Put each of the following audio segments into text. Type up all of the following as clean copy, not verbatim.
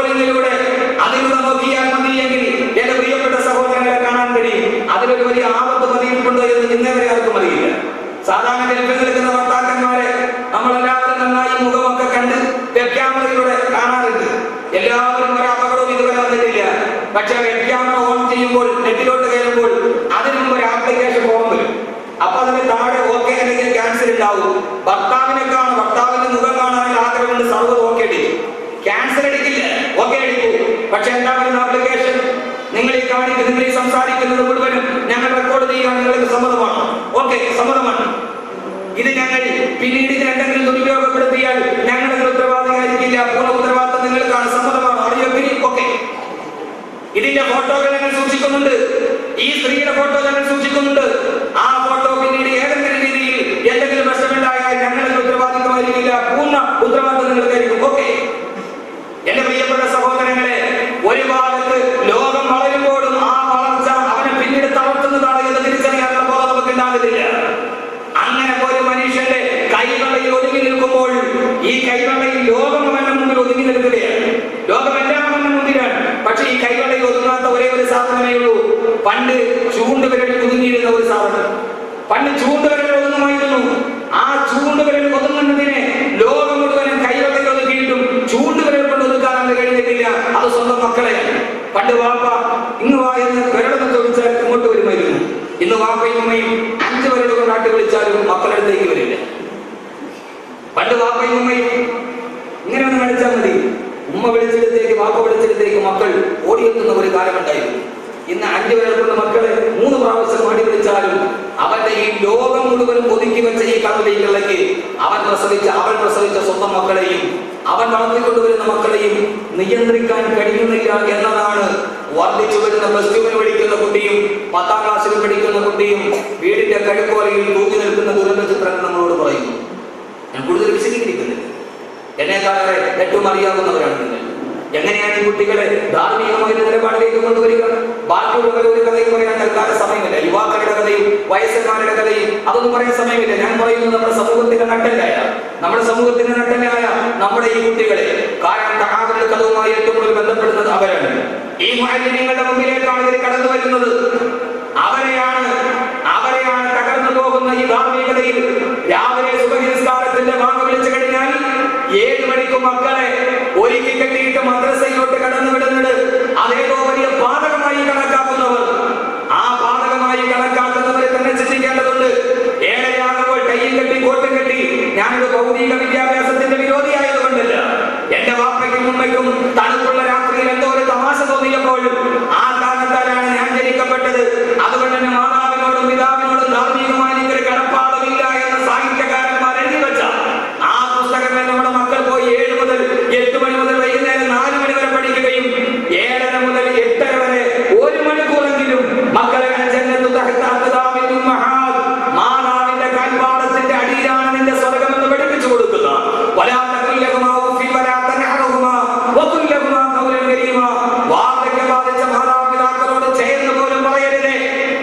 സ്ക്രോളിങ്ങിലൂടെ അതിലൂടെ നോക്കിയാൽ മതിയെങ്കിൽ എന്റെ പ്രിയപ്പെട്ട സഹോദരങ്ങളെ കാണാൻ കഴിയും. അതിലൊരു വലിയ ആപത്ത് പതിയിട്ടുണ്ടോ എന്ന് ഇന്നേവരെ ആർക്കും അറിയില്ല. സാധാരണ ടെലിവിഷൻ എടുക്കുന്ന ഭർത്താക്കന്മാരെ നമ്മളെല്ലാവരും നന്നായി മുഖമൊക്കെ കണ്ട് വെബ് ക്യാമറയിലൂടെ കാണാറുണ്ട്. എല്ലാവരും ഒരു അപകടവും ഇതുവരെ വന്നിട്ടില്ല. പക്ഷെ വെബ് ക്യാമറ ഓൺ ചെയ്യുമ്പോൾ നെറ്റിലോട്ട് കയറുമ്പോൾ അതിന് മുമ്പ് ഒരു ആപ്ലിക്കേഷൻ ഫോം വരും. അപ്പൊ അതിന് താഴെ ഓക്കെ അല്ലെങ്കിൽ ക്യാൻസൽ ഉണ്ടാവും. ഭർത്താവിന്റെ മുഖം കാണാനുള്ള ആഗ്രഹമുണ്ട്, സർവ്വത് ഓക്കെ അടിക്കും. ക്യാൻസൽ അടിക്കില്ല, ഓക്കെ അടിക്കൂ. പക്ഷെ എന്താ പറയുന്ന ആപ്ലിക്കേഷൻ, നിങ്ങൾ ഈ സംസാരിക്കുന്നത് മുഴുവനും ഞങ്ങൾ റെക്കോർഡ് ചെയ്യാൻ നിങ്ങൾക്ക് സമ്മതമാണ്. ഓക്കെ, സമ്മതമാണ്. ഇത് ഞങ്ങൾ പിന്നീട് എന്തെങ്കിലും ദുരുപയോഗപ്പെടുത്തിയാൽ ഞങ്ങളുടെ ഉത്തരവാദിയായിരിക്കില്ല. പൂർണ്ണ ഉത്തരവാദിത്തം നിങ്ങൾക്കാണ്. സമ്മതമാണ്. അറിയോഗ്രി? ഓക്കെ. ഇതിന്റെ ഫോട്ടോകൾ ഞങ്ങൾ സൂക്ഷിക്കുന്നുണ്ട്. ഈ സ്ത്രീയുടെ ഫോട്ടോ ഞങ്ങൾ സൂക്ഷിക്കുന്നുണ്ട്. ആ ഫോട്ടോ പിന്നീട് ഏതെങ്കിലും രീതിയിൽ എന്തെങ്കിലും പ്രശ്നമുണ്ടായാൽ ഞങ്ങളുടെ ഉത്തരവാദിത്തമായിരിക്കില്ല. പൂർണ്ണ ഉത്തരവാദിത്തം നിങ്ങൾക്കായിരിക്കും. ഓക്കെ. എന്റെ പ്രിയപ്പെട്ട സഹോദരങ്ങളെ, ഒരു ഭാഗത്ത് ലോകം വളരുമ്പോഴും ആ വളർച്ച അവനെ പിന്നീട് തളർത്തുന്നതാണ് എന്ന് തിരിച്ചറിയാനുള്ള ബോധം നമുക്ക് ഉണ്ടാകുന്നില്ല. അങ്ങനെ ഒരു മനുഷ്യന്റെ കൈവെള്ളയിൽ ഒതുങ്ങി നിൽക്കുമ്പോൾ ഈ കൈവെള്ളയിൽ ലോകം അവന്റെ മുമ്പിൽ ഒതുങ്ങി നിൽക്കുകയാണ്. ലോകം എല്ലാം അവന്റെ മുമ്പിലാണ്. പക്ഷെ ഈ കൈവെള്ളയിൽ ഒതുങ്ങാത്ത ഒരേ ഒരു സാധനമേ ഉള്ളൂ. പണ്ട് ചൂണ്ടുവിരലിൽ ഒതുങ്ങിയിരുന്ന ഒരു സാധനം. പണ്ട് ചൂണ്ടുവിരലിൽ ഒതുങ്ങുമായിരുന്നു. ആ ചൂണ്ടുവിരൽ ഒതുങ്ങുന്നതിനെ ലോകം മുഴുവനും കൈവെള്ളയിൽ ഒതുക്കിയിട്ടും ചൂണ്ടുവിരൽ കൊണ്ട് ഒതുക്കാനൊന്നും കഴിഞ്ഞിട്ടില്ല. അത് സ്വന്തം മക്കളെയാണ്. പണ്ട് വാപ്പ ഇന്ന് വായെന്ന് വിരളെന്ന് ചോദിച്ചാൽ ഇങ്ങോട്ട് വരുമായിരുന്നു. ഇന്ന് വാപ്പയും ഉമ്മയും 5 വിരൽ കൊണ്ട് ആട്ടി വിളിച്ചാലും മക്കളടുത്തേക്ക് വരില്ല. പണ്ട് വാപ്പയും ഉമ്മയും ഇങ്ങനെ ഒന്ന് കളിച്ചാൽ മതി, ഉമ്മ വിളിച്ചിടത്തേക്ക് വാപ്പ വിളിച്ചിടത്തേക്ക് മക്കൾ ഓടിയെത്തുന്ന ഒരു കാലമുണ്ടായിരുന്നു. ഇന്ന് 5 വിരൽ കൊണ്ട് മക്കളെ 3 പ്രാവശ്യം ആടി വിളിച്ചാലും അവന്റെ ഈ ലോകം മുഴുവൻ ഒതുക്കി വെച്ച ഈ കടലിലേക്ക് അവൻ പ്രസവിച്ച സ്വന്തം മക്കളെയും അവൻ വളർത്തിക്കൊണ്ടുവരുന്ന മക്കളെയും നിയന്ത്രിക്കാൻ കഴിയുന്നില്ല എന്നതാണ് വർദ്ധിച്ചു വരുന്ന +2 പഠിക്കുന്ന കുട്ടിയും 10ാം ക്ലാസ്സിൽ പഠിക്കുന്ന കുട്ടിയും വീടിന്റെ കഴുക്കോലയിൽ തൂങ്ങി നിൽക്കുന്ന ദുരന്ത ചിത്രങ്ങൾ നമ്മളോട് പറയുന്നു. ഞാൻ കൂടുതൽ വിശദീകരിക്കുന്നില്ല. എന്നെക്കാളെ ഏറ്റവും അറിയാവുന്നവരാണ് നിങ്ങൾ. എങ്ങനെയാണ് ഈ കുട്ടികളെ ധാർമ്മികമായ നിലപാടിലേക്ക് കൊണ്ടുവരിക? ബാക്കിയുള്ളവരെ ഒരു കഥയും പറയാൻ തൽക്കാല സമയമില്ല. യുവാക്കളുടെ കഥയും വയസ്സന്മാരുടെ കഥയും അതൊന്നും പറയാൻ സമയമില്ല. ഞാൻ പറയുന്നത് നമ്മുടെ സമൂഹത്തിന്റെ നട്ടലായ നമ്മുടെ ഈ കുട്ടികളെ, കാരണം തഹാദുൽ കഥവുമായി ഏറ്റവും കൂടുതൽ ബന്ധപ്പെടുന്നത് അവരാണ്. ഈ മുഅല്ലിമീങ്ങളുടെ മുമ്പിലേക്കാണ് ഇവർ കടന്നു വരുന്നത്. അവരെയാണ് തകർന്നു പോകുന്ന ഈ ധാർമ്മികതയിൽ രാവിലെ സുബഹി നിസ്കാരത്തിന്റെ വാങ്ങ വിളിച്ചു കഴിഞ്ഞാൽ 7 മണിക്ക് മക്കളെ ഒരുക്കി കെട്ടിയിട്ട് മദ്രസയിലോട്ട് കടന്നു വിടുന്നത് അതേതോ വലിയ പാതകമായി കണക്കാക്കുന്നവർ, ആ പാതകമായി കണക്കാക്കുന്നവരെ തന്നെ ചിന്തിക്കേണ്ടതുണ്ട്. 7 കയ്യും കെട്ടി കോട്ടും കെട്ടി ഞാനൊരു ഭൗതിക വിദ്യാഭ്യാസത്തിന്റെ വിരോധിയായതുകൊണ്ടല്ല. എന്റെ വാപ്പയ്ക്കും ഉമ്മയ്ക്കും തണുപ്പുള്ള രാത്രിയിൽ എന്തോ ഒരു തമാശ തോന്നിയപ്പോൾ ആ കാരണത്താലാണ് ഞാൻ ജനിക്കപ്പെട്ടത്. അതുകൊണ്ട് തന്നെ മാതാവിനോടും പിതാവിനോടും ധാർമ്മികമായി എനിക്കൊരു കടപ്പാടുമില്ല എന്ന് സാഹിത്യകാരന്മാർ എഴുതി വെച്ച ആ പുസ്തകങ്ങൾ നമ്മുടെ മക്കൾ പോയി 7 മുതൽ 8 മണി മുതൽ വൈകുന്നേരം 4 മണി വരെ പഠിക്കുകയും 7:30 മുതൽ 8:30 വരെ 1 മണിക്കൂറെങ്കിലും മക്കളെ മാതാവിന്റെ കാൽപാദത്തിന്റെ അടിയിലാണ് നിന്റെ സ്വർഗം എന്ന് പഠിപ്പിച്ചു കൊടുക്കുക. മാതാപിതാക്കളോട് ചേർന്ന് പോലും പറയരുതേ,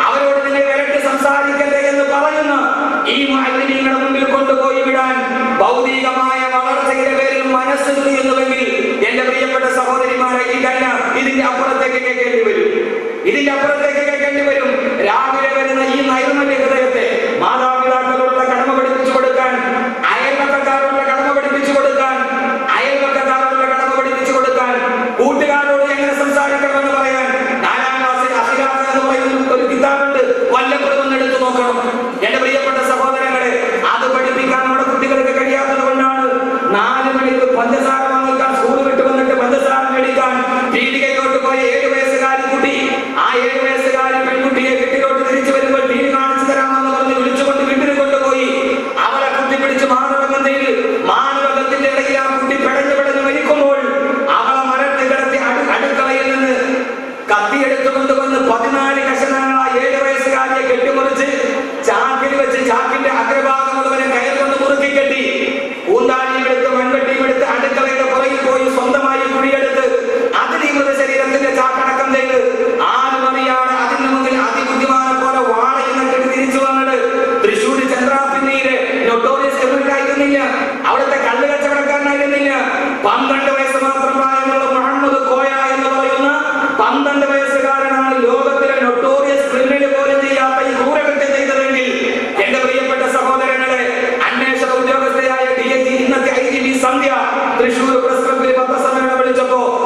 അവരോട് നിന്നെ വിരട്ടി സംസാരിക്കരുത് എന്ന് പറയുന്ന ഈ മുഅല്ലിമീങ്ങളുടെ മുമ്പിൽ കൊണ്ടുപോയി വിടാൻ ഭൗതികമായ വളർച്ചയുടെ പേരിൽ മനസ്സുണ്ട് എന്നുവെങ്കിൽ എന്റെ പ്രിയപ്പെട്ട സഹോദരിമാരെ, ഇതല്ല, ഇതിന്റെ അപ്പുറത്തേക്ക് കേൾക്കേണ്ടി വരും. രാവിലെ വരുന്ന ഈ നൈർമല്യ ഹൃദയത്തെ മാതാപിതാക്കളോടുള്ള കടമ പഠിപ്പിച്ചു കൊടുക്കാൻ, അയൽവക്കക്കാരോടുള്ള കടമ പഠിപ്പിച്ചു കൊടുക്കാൻ, കൂട്ടുകാരോട് എങ്ങനെ സംസാരിക്കണമെന്ന് പറയാൻ 4ാം ക്ലാസ്സിൽ അഖിലാഖ് എന്ന് പറയുന്ന ഒരു കിതാബുണ്ട്. വല്ലപ്പോഴും എടുത്തു നോക്കണം. എന്റെ പ്രിയപ്പെട്ട സഹോദരങ്ങളെ, അത് പഠിപ്പിക്കാൻ നമ്മുടെ കുട്ടികൾക്ക് കഴിയാത്തത് കൊണ്ടാണ് 4 മണിക്ക് പഞ്ചസാര വാങ്ങിക്കാൻ സ്കൂൾ വിട്ട് വന്നിട്ട് പഞ്ചസാര മേടിക്കാൻ പീടികയിലോട്ട് പോയ 7 വയസ്സുകാരി കുട്ടി, ആ 7 വയസ്സ്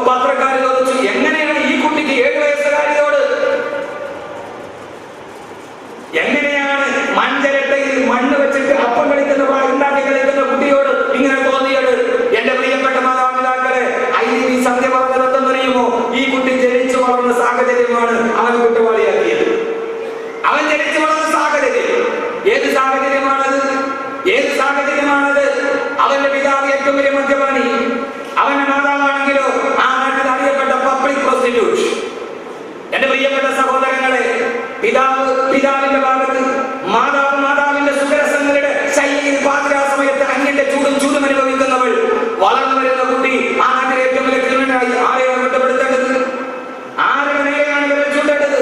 പത്രക്കാർ ചോദിച്ചു, എങ്ങനെയാണ് ഈ കുട്ടിക്ക് 7 വയസ്സുകാരിയോട് എങ്ങനെയാണ് മൺചിരട്ടയിൽ മണ്ണ് വെച്ചിട്ട് അപ്പം കളിക്കുന്ന ഉണ്ടാക്കി കളിക്കുന്ന കുട്ടിയോട് ഇങ്ങനെ തോന്നിയത്? എന്റെ പ്രിയപ്പെട്ട മാതാപിതാക്കളെ, IDP സന്ധ്യ പറഞ്ഞതെന്ന് അറിയുമോ? ഈ കുട്ടി ജനിച്ചു വളർന്ന സാഹചര്യമാണ് അവൻ കുറ്റവാളിയാക്കിയത്. അവൻ ജനിച്ചു വളർന്ന സാഹചര്യം ഏത് സാഹചര്യമാണത്? ഏത് സാഹചര്യമാണത്? അവന്റെ പിതാവ് ഏറ്റവും വലിയ മദ്യപാനി, അവന്റെ മാതാവാണെങ്കിലോ ആ നാട്ടിൽ അറിയപ്പെട്ട പബ്ലിക് പ്രോസ്റ്റിറ്റ്യൂട്ട്. എന്റെ പ്രിയപ്പെട്ട സഹോദരങ്ങളെ, പിതാവിന്റെ ഭാഗത്ത്, മാതാവിന്റെ സുഖരസങ്ങളുടെ ശൈലിയിൽ പാതിരാ സമയത്ത് അന്യന്റെ ചൂടും അനുഭവിക്കുന്നവൾ, വളർന്നു വരുന്ന കുട്ടി ആ നാട്ടിലെ ഏറ്റവും വലിയ ക്രിമിനലായി. ആരെയാണ് കുറ്റപ്പെടുത്തേണ്ടത്? ആരെയാണ് ഇവരെ ചൂണ്ടേണ്ടത്?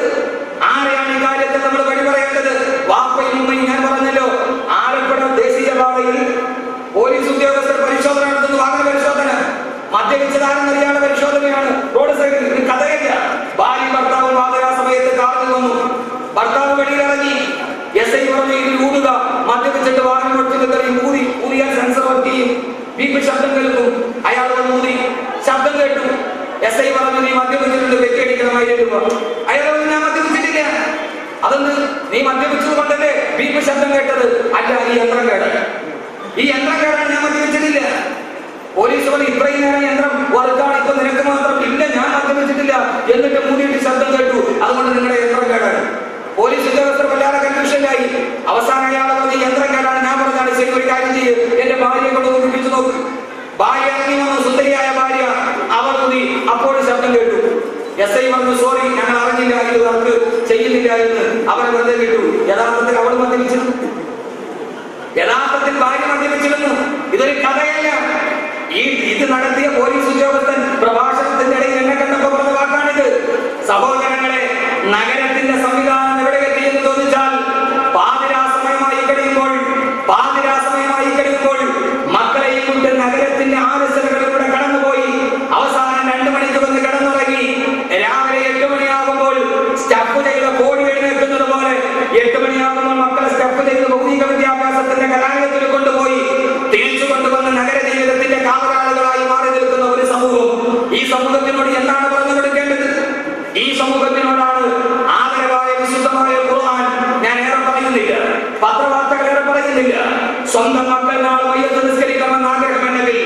ആരെയാണ് ഈ കാര്യത്തിൽ നമ്മൾ വഴി പറയേണ്ടത്? വാപ്പയും ഉമ്മയും. ഞാൻ പറഞ്ഞല്ലോ, ആലപ്പുഴ ദേശീയപാതയിൽ പോലീസ് ഉദ്യോഗസ്ഥർ പരിശോധന നടത്തുന്നു. വാഹന പരിശോധന. മദ്യപിച്ചതാണെന്നറിയാനുള്ള പരിശോധനയാണ്. റോഡ് സൈഡിൽ കഥയില്ല. ഭാര്യ ഭർത്താവും പാതിരാ സമയത്ത് കാറിൽ വന്നു. ഭർത്താവ് വെളിയിലിറങ്ങി. SI പറഞ്ഞു, ഇതിൽ ഊതുക. മദ്യപിച്ചിട്ട് വാഹനം ഓടിച്ചിട്ട് ഊതിയാൽ സെൻസർ വർക്ക് ചെയ്യും, ബീപ്പ് ശബ്ദം കേൾക്കും. അയാൾ വന്ന് ഊതി, ശബ്ദം കേട്ടു. SI പറഞ്ഞു, നീ മദ്യപിച്ചിട്ടുണ്ട്, വെറ്റിയടിക്കണം 1000 രൂപ. അയാൾ പറഞ്ഞു, ഞാൻ മദ്യപിച്ചിട്ടില്ല. അതൊന്ന് നീ മദ്യപിച്ചത് കൊണ്ടല്ലേ ബീപ്പ് ശബ്ദം കേട്ടത്? അല്ല, ഈ യന്ത്രം കേടാണ്. ഈ യന്ത്രം കേടാണ്, ഞാൻ മദ്യപിച്ചിട്ടില്ല. പോലീസ് പറഞ്ഞു, ഇത്രയും നേരം യന്ത്രം വർക്കാണ്, ഇപ്പൊ നിനക്ക് മാത്രം ഇല്ല, ഞാൻ മദ്യപിച്ചിട്ടില്ല. എന്നിട്ട് മൂന്നിട്ട് ശബ്ദം കേട്ടു, അതുകൊണ്ട് നിങ്ങളുടെ യന്ത്രം കേടാണ്. പോലീസ് ഉദ്യോഗസ്ഥർ വല്ലാതെ കൺഫ്യൂഷനായി. അവസാനം അയാളെ പറഞ്ഞ് യന്ത്രം കേടാണ്. ഞാൻ പറഞ്ഞാണ്, ശരി, ഒരു കാര്യം ചെയ്ത് എന്റെ ഭാര്യയെ കൊണ്ട് ഒന്നിപ്പിച്ചു നോക്ക്. ഭാര്യ ഇറങ്ങി വന്നു, സുന്ദരിയായ ഭാര്യ. അവർ കൂടി അപ്പോഴും ശബ്ദം കേട്ടു. SI പറഞ്ഞു, സോറി, ഞങ്ങൾ അറിഞ്ഞില്ല, ഇത് വർക്ക് ചെയ്യുന്നില്ല എന്ന്. അവരെ വെറുതെ കേട്ടു. യഥാർത്ഥത്തിൽ അവൾ മദ്യപിച്ചിരുന്നു. യഥാർത്ഥത്തിൽ ഭാര്യ മദ്യപിച്ചിരുന്നു. ഇതൊരു കഥയല്ല. ഇത് നടത്തിയ പോലീസ് ഉദ്യോഗസ്ഥൻ പ്രഭാഷണത്തിന്റെ ഇടയിൽ എന്നെ കണ്ടപ്പോ പറഞ്ഞ വാക്കാണിത്. സഹോദരങ്ങളെ, നഗരത്തിന്റെ സംവിധാനം എവിടെ എത്തിയെന്ന് ചോദിച്ചാൽ, പാതിരാ സമയമായി കഴിയുമ്പോൾ മക്കളെയും കൊണ്ട് നഗരത്തിന്റെ ആലസ്യതകളിലൂടെ കടന്നുപോയി അവസാനം 2 മണിക്ക് വന്ന് കിടന്നുറങ്ങി. രാവിലെ 8 മണിയാകുമ്പോൾ സ്റ്റഫ് ചെയ്ത കോടി എഴുന്നേൽക്കുന്നത് പോലെ 8 മണിയാകുമ്പോൾ മക്കളെ സ്റ്റഫ് ചെയ്ത് ഭൗതിക വിദ്യാഭ്യാസത്തിന്റെ കലാലയത്തിൽ കൊണ്ടുപോയി തിരിച്ചു കൊണ്ടുവന്ന് നഗര ജീവിതത്തിന്റെ കാവലാളുകളായി മാറി നിൽക്കുന്ന ഒരു സമൂഹം. ഈ സമൂഹത്തിനോട് എന്താണ് പറഞ്ഞു കൊടുക്കേണ്ടത്? ഈ സമൂഹത്തിനോടാണ് ആദരവായ വിശുദ്ധമായ ഖുർആൻ. ഞാൻ ഏറെ പറയുന്നില്ല, പത്രവാർത്തകൾ ഏറെ പറയുന്നില്ല. സ്വന്തം മക്കൾ നാളെ മയ്യത്ത് നിസ്കരിക്കണമെന്ന് ആഗ്രഹമുണ്ടെങ്കിൽ,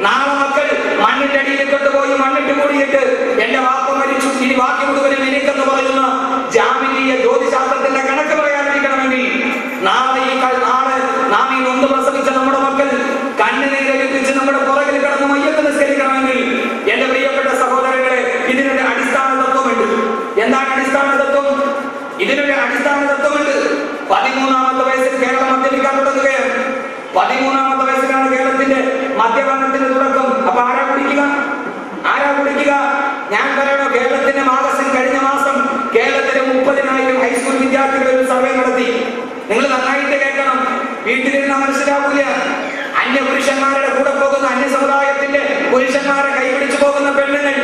നാളെ മക്കൾ മണ്ണിന്റെ അടിയിൽ കൊണ്ടുപോയി മണ്ണിട്ട് കൂടിയിട്ട് എന്റെ വാപ്പ മരിച്ചു, ഇനി ബാക്കി മുഴുവനും എനിക്കെന്ന് പറയുന്ന ജാമിതീയ ജ്യോതിശാസ്ത്രത്തിന്റെ കണക്ക് പറയാതിരിക്കണമെങ്കിൽ, നാളെ നാം ഈ നൊന്ത് പ്രസവിച്ച നമ്മുടെ മക്കൾ കണ്ണുനീരൊലിപ്പിച്ച് നമ്മുടെ പുറകിൽ കിടന്ന് മയ്യത്ത് നിസ്കരിക്കണമെങ്കിൽ, എന്റെ പ്രിയപ്പെട്ട സഹോദരങ്ങളെ, ഇതിനൊരു അടിസ്ഥാന തത്വമുണ്ട്. എന്താണ് അടിസ്ഥാന തത്വം? ഇതിനൊരു അടിസ്ഥാന തത്വമുണ്ട്. 13ാമത്തെ വയസ്സിൽ കേരളം മദ്യപിക്കാൻ തുടങ്ങുകയാണ്. 13ാമത്തെ വയസ്സിലാണ് കേരളത്തിന്റെ മദ്യപാനത്തിന്റെ തുടക്കം. അപ്പൊ ആരാ കുടിക്കുക? ഞാൻ പറയണോ? കേരളത്തിന്റെ മാഗസിൻ കഴിഞ്ഞ മാസം കേരളത്തിലെ 30,000 ഹൈസ്കൂൾ വിദ്യാർത്ഥികൾ ഒരു സർവേ നടത്തി. നിങ്ങൾ നന്നായിട്ട് കേൾക്കണം, വീട്ടിലിരുന്ന് മനസ്സിലാവില്ല. അന്യപുരുഷന്മാരുടെ കൂടെ പോകുന്ന അന്യ സമുദായത്തിന്റെ പുരുഷന്മാരെ കൈപിടിച്ചു പോകുന്ന പെണ്ണുങ്ങൾ,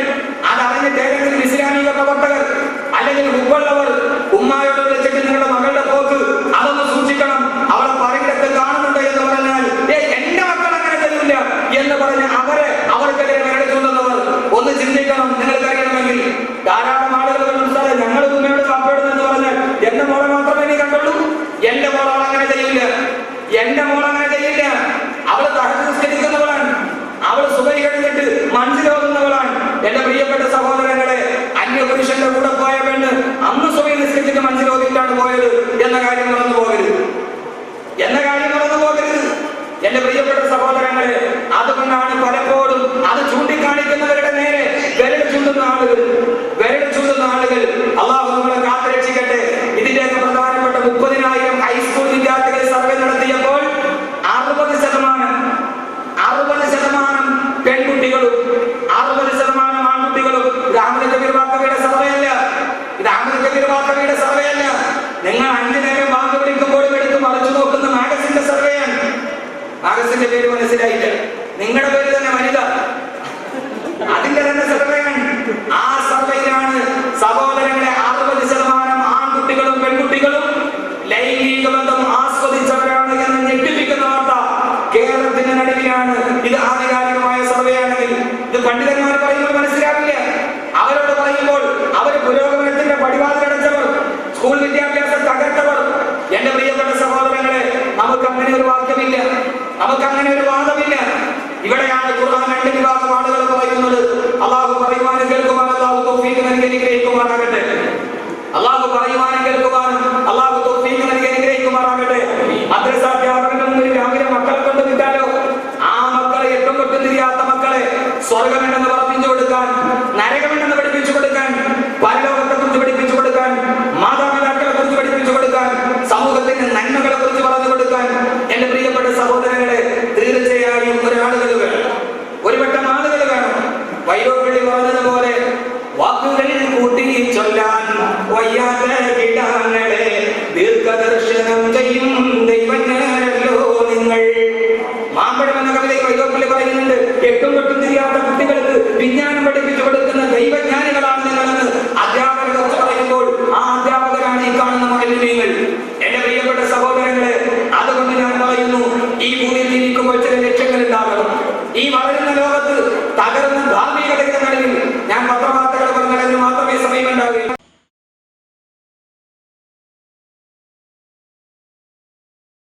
അതറിഞ്ഞിട്ട് ഏതെങ്കിലും ഇസ്ലാമിക പ്രവർത്തകർ അല്ലെങ്കിൽ ഉപ്പുള്ളവർ ഉമ്മായോട് വിളിച്ചിട്ട് നിങ്ങളുടെ മകളുടെ പോക്ക് അതൊന്ന് സൂക്ഷിക്കണം, അവളെ പറയിടത്ത് കാണുന്നുണ്ട് എന്ന് പറഞ്ഞാൽ, എന്റെ മക്കൾ അങ്ങനെ തരില്ല എന്ന് പറഞ്ഞ് അവർക്കെതിരെ മേടിച്ചുകൊണ്ടുവന്നവർ ഒന്ന് ചിന്തിക്കണം. നിങ്ങൾക്കറിയണമെങ്കിൽ ധാരാളം ആളുകൾ ഞങ്ങൾ ഉമ്മയോട് കാപ്പെടുന്നു പറഞ്ഞാൽ എന്റെ മോളെ മാത്രമേ നീ കണ്ടുള്ളൂ. എന്റെ മോൾ അങ്ങനെ ചെയ്യില്ല. അവള് തഹജ്ജുദ് അവൾ സുബഹി കഴിഞ്ഞിട്ട് മനസ്സിലോകുന്നവളാണ്. എന്റെ പ്രിയപ്പെട്ട സഹോദരങ്ങളെ, അന്യപുരുഷന്റെ കൂടെ പോയ പെണ്ണ് അന്ന് സുബഹി നിസ്കരിച്ചിട്ട് മനസ്സിലോകിട്ടാണ് പോയത് എന്ന കാര്യം മറന്നു പോകരുത്. എന്റെ പ്രിയപ്പെട്ട സഹോദരങ്ങളെ, അതുകൊണ്ടാണ് പലപ്പോഴും അത് ചൂണ്ടിക്കാണിക്കുന്നവരുടെ നേരെ വിരൽ ചൂണ്ടുന്ന ആളുകൾ അള്ളാഹു നമ്മളെ കാത്തുരക്ഷിക്കട്ടെ. ഇതിന്റെയൊക്കെ പ്രധാനപ്പെട്ട 30,000 ഹൈസ്കൂൾ വിദ്യാർത്ഥികൾ സർവേ നടത്തിയപ്പോൾ 60% പെൺകുട്ടികളും 60% ആൺകുട്ടികളും. ഇത് അഹ്മദ് കബീർ വാക്കവിയുടെ സർവേ അല്ല. നിങ്ങൾ 5 നേരം വാക്ക് വിളിക്കുമ്പോഴും എടുത്ത് മറിച്ചു നോക്കുന്ന മാഗസിന്റെ സർവേയാണ്. മാഗസിന്റെ പേര് മനസ്സിലായില്ല, നിങ്ങളുടെ പേര് തന്നെ വനിത, അതിന്റെ തന്നെ സർവേയാണ്. ആ സർവേയിലാണ് സഹോദരങ്ങളെ 60% ആൺകുട്ടികളും പെൺകുട്ടികളും ലൈംഗിക ബന്ധം ആസ്വദിച്ചവരാണ് എന്ന് ഞെട്ടിപ്പിക്കുന്ന വാർത്ത കേരളത്തിന്റെ നടുവിലാണ്. ഇത് ആധികാരികമായ സർവേ ആണെങ്കിൽ ഇത് പണ്ഡിതന്മാർ പറയുമ്പോൾ മനസ്സിലാവില്ല. നൽകി അനുഗ്രഹിക്കുമാറാകട്ടെ. അള്ളാഹു പറയുവാനും കേൾക്കുവാനും അള്ളാഹു തൗഫീഖ് നൽകി അനുഗ്രഹിക്കുമാറാകട്ടെ. മദ്രസ അധ്യാപകന്റെ മുന്നിൽ രാവിലെ മക്കളെ കൊണ്ട് വിട്ടാലോ ആ മക്കളെ എട്ടും തൊട്ടും തിരിയാത്ത മക്കളെ സ്വർഗമെന്ന് പഠിപ്പിച്ചു കൊടുക്കാൻ, നരകമെന്ന് പഠിപ്പിച്ചു കൊടുക്കാൻ, പരലോകത്തെ കുറിച്ച് പഠിപ്പിച്ചു കൊടുക്കാൻ, മാതാപിതാക്കളെ കുറിച്ച് പഠിപ്പിച്ചു കൊടുക്കാൻ, സമൂഹത്തിന്റെ നന്മകളെ കുറിച്ച് പറഞ്ഞു കൊടുക്കാൻ എന്റെ പ്രിയപ്പെട്ട സഹോദരങ്ങളെ തീർച്ചയായും ഒരാളുകൾ വേണം, ഒരുവട്ടം ആളുകൾ വേണം. വൈലോപ്പിള്ളി പറഞ്ഞതുപോലെ വാക്കുകൾ കൂട്ടി ചൊല്ലാൻ വയ്യാത്ത കിടാങ്ങളെ ദീർഘദർശനം ചെയ്യും ദൈവജ്ഞാനല്ലോ നിങ്ങൾ. മാമ്പഴം എന്ന കവിതയിൽ വൈലോപ്പിള്ളി പറയുന്നുണ്ട്, എട്ടും തൊട്ടും തിരിയാത്ത കുട്ടികൾക്ക് വിജ്ഞാനം പഠിപ്പിച്ചു കൊടുക്കുക